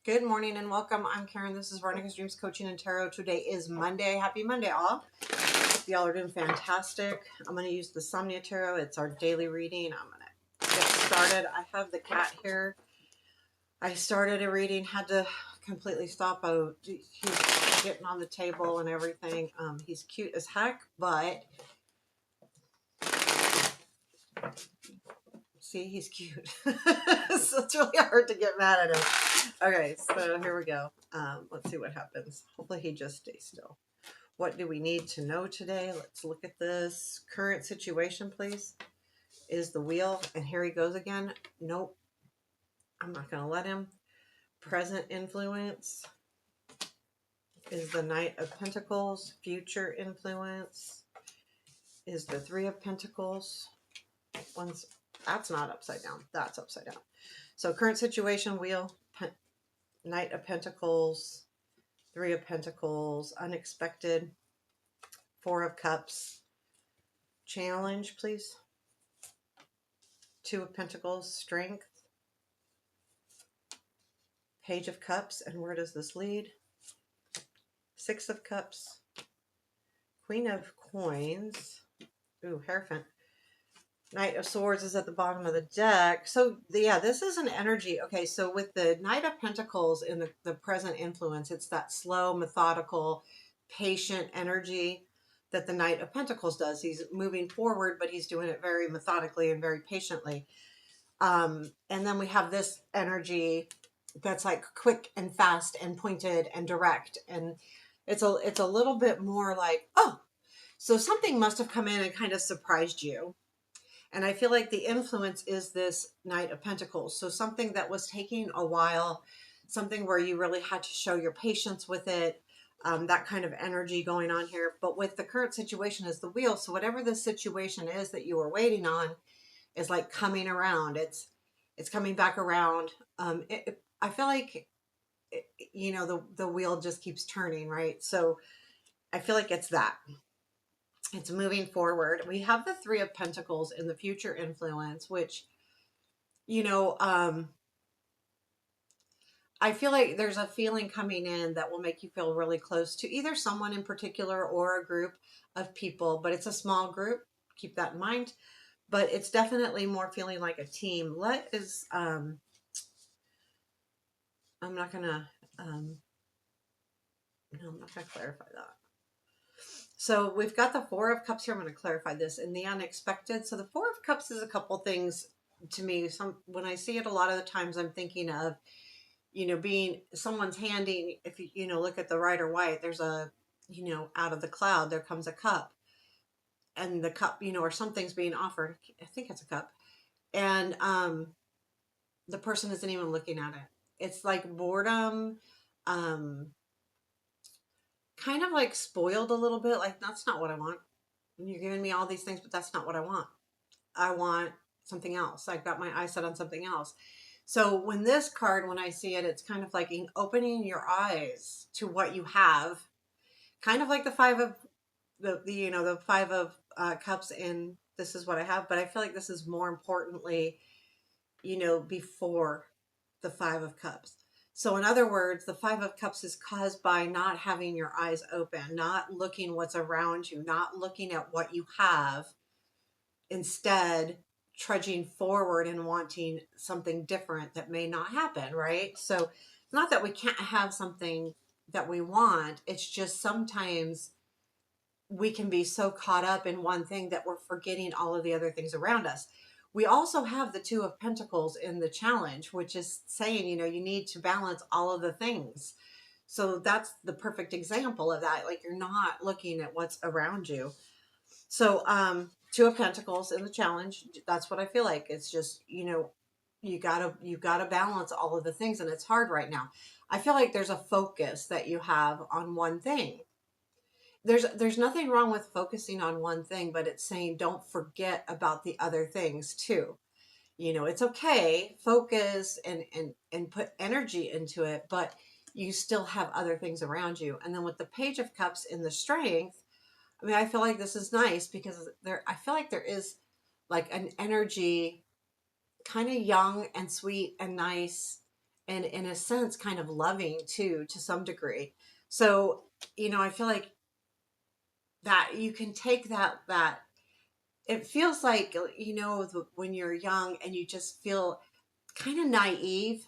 Good morning and welcome. I'm Karen. This is Veronica's Dreams Coaching and Tarot. Today is Monday. Happy Monday, all. Y'all are doing fantastic. I'm going to use the Somnia Tarot. It's our daily reading. I'm going to get started. I have the cat here. I started a reading, had to completely stop. He's getting on the table and everything. He's cute as heck, but see, he's cute. So it's really hard to get mad at him. Okay, so here we go. Let's see what happens. Hopefully he just stays still. What do we need to know today? Let's look at this. Current situation, please, is the wheel. And here he goes again. Nope, I'm not going to let him. Present influence is the Knight of Pentacles. Future influence is the Three of Pentacles. That's not upside down. That's upside down. So current situation, wheel, Knight of Pentacles, Three of Pentacles, unexpected, Four of Cups. Challenge, please. Two of Pentacles, strength. Page of Cups, and where does this lead? Six of Cups. Queen of Coins. Ooh, Hierophant. Knight of Swords is at the bottom of the deck. So, yeah, this is an energy. Okay, so with the Knight of Pentacles in the present influence, it's that slow, methodical, patient energy that the Knight of Pentacles does. He's moving forward, but he's doing it very methodically and very patiently. And then we have this energy that's like quick and fast and pointed and direct. And it's a little bit more like, oh, so something must have come in and kind of surprised you. And I feel like the influence is this Knight of Pentacles. So something that was taking a while, something where you really had to show your patience with it, that kind of energy going on here. But with the current situation is the wheel. So whatever the situation is that you were waiting on is like coming around. It's coming back around. I feel like, the wheel just keeps turning, right? So I feel like it's that. It's moving forward. We have the Three of Pentacles in the future influence, which, I feel like there's a feeling coming in that will make you feel really close to either someone in particular or a group of people, but it's a small group. Keep that in mind. But it's definitely more feeling like a team. I'm not gonna, no, I'm not gonna clarify that. So we've got the Four of Cups here. I'm going to clarify this in the unexpected. So the Four of Cups is a couple things to me. When I see it, a lot of the times I'm thinking of, being someone's handing. If you look at the Rider White, there's a, out of the cloud there comes a cup, and the cup, or something's being offered. I think it's a cup, and the person isn't even looking at it. It's like boredom. Um, Kind of like spoiled a little bit. Like, that's not what I want. You're giving me all these things, but that's not what I want. I want something else. I've got my eyes set on something else. So when this card, when I see it, it's kind of like opening your eyes to what you have, kind of like the five of the five of cups, and this is what I have. But I feel like this is more importantly, before the Five of Cups. So in other words, the Five of Cups is caused by not having your eyes open, not looking what's around you, not looking at what you have, instead trudging forward and wanting something different that may not happen, right? So it's not that we can't have something that we want. It's just sometimes we can be so caught up in one thing that we're forgetting all of the other things around us. We also have the Two of Pentacles in the challenge, which is saying, you need to balance all of the things. So that's the perfect example of that. Like, you're not looking at what's around you. So, Two of Pentacles in the challenge. That's what I feel like. It's just, you gotta balance all of the things, and it's hard right now. I feel like there's a focus that you have on one thing. There's nothing wrong with focusing on one thing, but it's saying don't forget about the other things too. It's okay, focus and put energy into it, but you still have other things around you. And then with the Page of Cups in the strength, I mean, I feel like this is nice because I feel like there is like an energy, kind of young and sweet and nice and in a sense kind of loving too, to some degree. So, I feel like that you can take that it feels like, when you're young and you just feel kind of naive,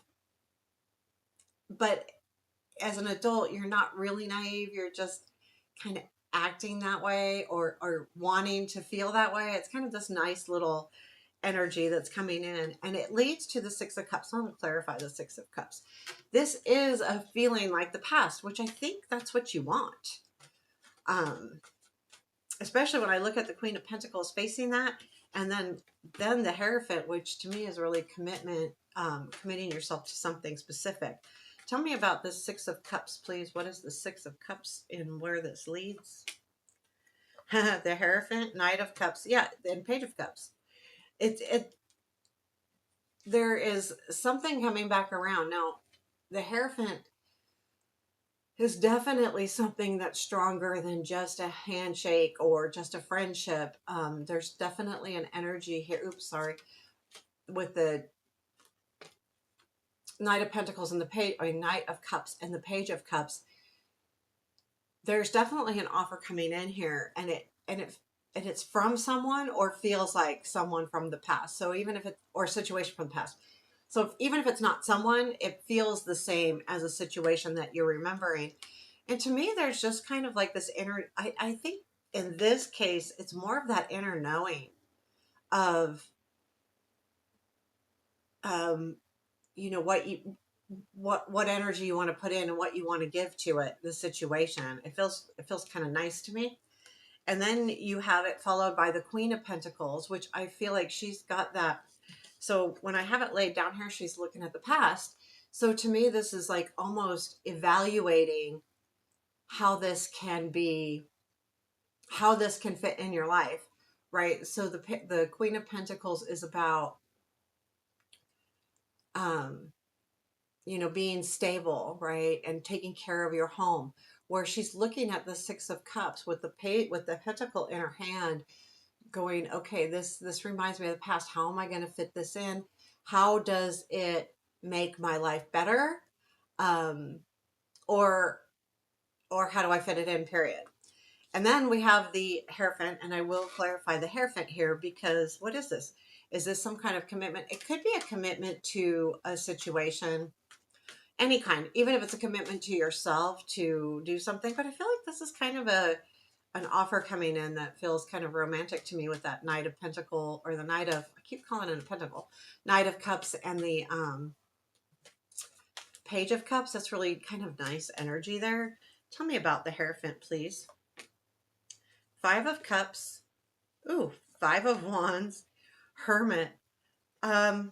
but as an adult, you're not really naive. You're just kind of acting that way, or wanting to feel that way. It's kind of this nice little energy that's coming in, and it leads to the Six of Cups. So I'm going to clarify the Six of Cups. This is a feeling like the past, which I think that's what you want. Especially when I look at the Queen of Pentacles facing that, and then the Hierophant, which to me is really commitment, committing yourself to something specific. Tell me about this Six of Cups, please. What is the Six of Cups and where this leads? The Hierophant, Knight of Cups, yeah, and Page of Cups. There is something coming back around now. The Hierophant is definitely something that's stronger than just a handshake or just a friendship. There's definitely an energy here. Oops, sorry. With the Knight of Pentacles and the Page, or Knight of Cups and the Page of Cups, there's definitely an offer coming in here, and it's from someone, or feels like someone from the past. So even if or a situation from the past. So even if it's not someone, it feels the same as a situation that you're remembering. And to me, there's just kind of like this inner, I think in this case, it's more of that inner knowing of, what energy you want to put in and what you want to give to it, the situation. It feels kind of nice to me. And then you have it followed by the Queen of Pentacles, which I feel like she's got that. So when I have it laid down here, she's looking at the past. So to me, this is like almost evaluating how this can fit in your life, right? So the Queen of Pentacles is about, um, being stable, right, and taking care of your home. Where she's looking at the Six of Cups with the Pentacle in her hand, going, okay, this reminds me of the past. How am I going to fit this in? How does it make my life better? Um, or how do I fit it in? Period. And then we have the Hierophant, and I will clarify the Hierophant here, because what is this? Is this some kind of commitment? It could be a commitment to a situation, any kind, even if it's a commitment to yourself to do something. But I feel like this is kind of an offer coming in that feels kind of romantic to me, with that Knight of Pentacle, or the Knight of, I keep calling it a Pentacle, Knight of Cups, and the Page of Cups. That's really kind of nice energy there. Tell me about the Hierophant, please. Five of Cups. Ooh, Five of Wands. Hermit. Um,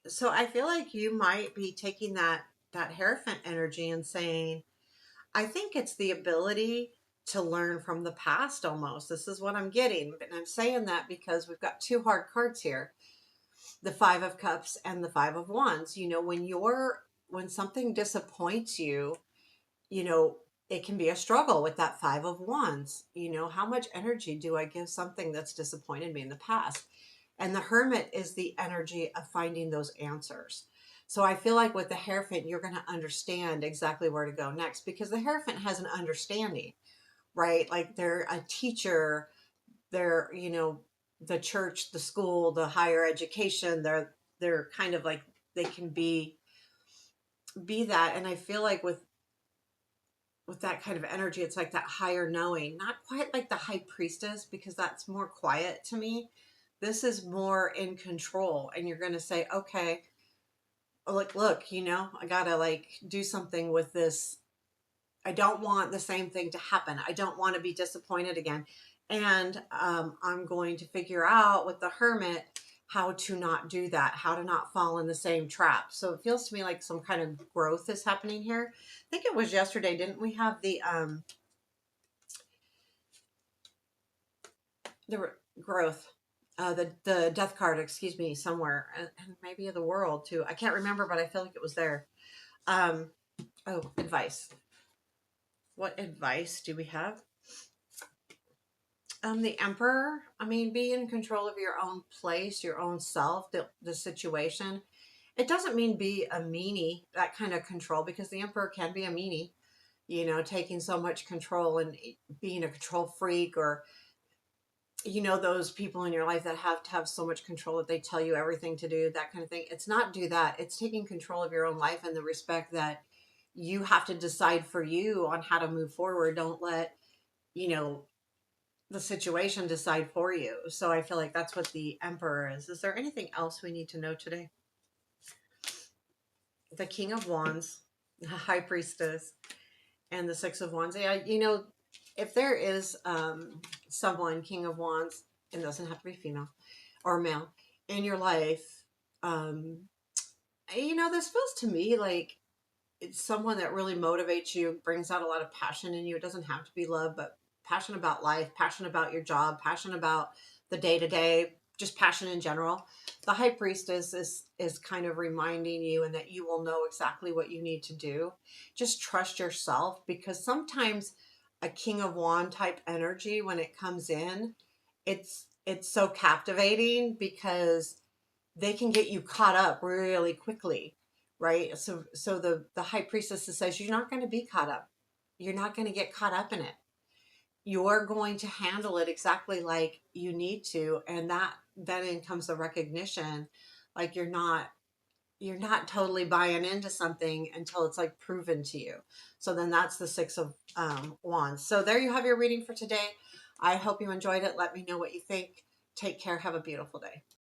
so I feel like you might be taking that Hierophant energy and saying, I think it's the ability to learn from the past almost. This is what I'm getting. And I'm saying that because we've got two hard cards here, the Five of Cups and the Five of Wands. When something disappoints you, it can be a struggle with that Five of Wands. How much energy do I give something that's disappointed me in the past? And the Hermit is the energy of finding those answers. So I feel like with the Hierophant, you're going to understand exactly where to go next, because the Hierophant has an understanding, right? Like they're a teacher, they're, the church, the school, the higher education, they're kind of like, they can be that. And I feel like with that kind of energy, it's like that higher knowing, not quite like the High Priestess, because that's more quiet to me. This is more in control, and you're going to say, okay, look, I got to like do something with this. I don't want the same thing to happen. I don't want to be disappointed again. And I'm going to figure out with the Hermit how to not do that, how to not fall in the same trap. So it feels to me like some kind of growth is happening here. I think it was yesterday, didn't we have the growth, the death card, excuse me, somewhere, and maybe the world too. I can't remember, but I feel like it was there. Advice. What advice do we have? The Emperor. I mean, be in control of your own place, your own self, the situation. It doesn't mean be a meanie, that kind of control, because the Emperor can be a meanie, taking so much control and being a control freak, or those people in your life that have to have so much control that they tell you everything to do, that kind of thing. It's not do that. It's taking control of your own life and the respect that you have to decide for you on how to move forward. Don't let, you know, the situation decide for you. So I feel like that's what the Emperor is. Is there anything else we need to know today? The King of Wands, the High Priestess, and the Six of Wands. Yeah, if there is someone, King of Wands, and doesn't have to be female or male, in your life, um, this feels to me like it's someone that really motivates you, brings out a lot of passion in you. It doesn't have to be love, but passion about life, passion about your job, passion about the day to day, just passion in general. The High Priestess is kind of reminding you, and that you will know exactly what you need to do. Just trust yourself, because sometimes a King of Wand type energy, when it comes in, it's so captivating because they can get you caught up really quickly, right? So the High Priestess says you're not going to be caught up. You're not going to get caught up in it. You're going to handle it exactly like you need to, and that then comes the recognition, like you're not totally buying into something until it's like proven to you. So then that's the Six of Wands. So there you have your reading for today. I hope you enjoyed it. Let me know what you think. Take care. Have a beautiful day.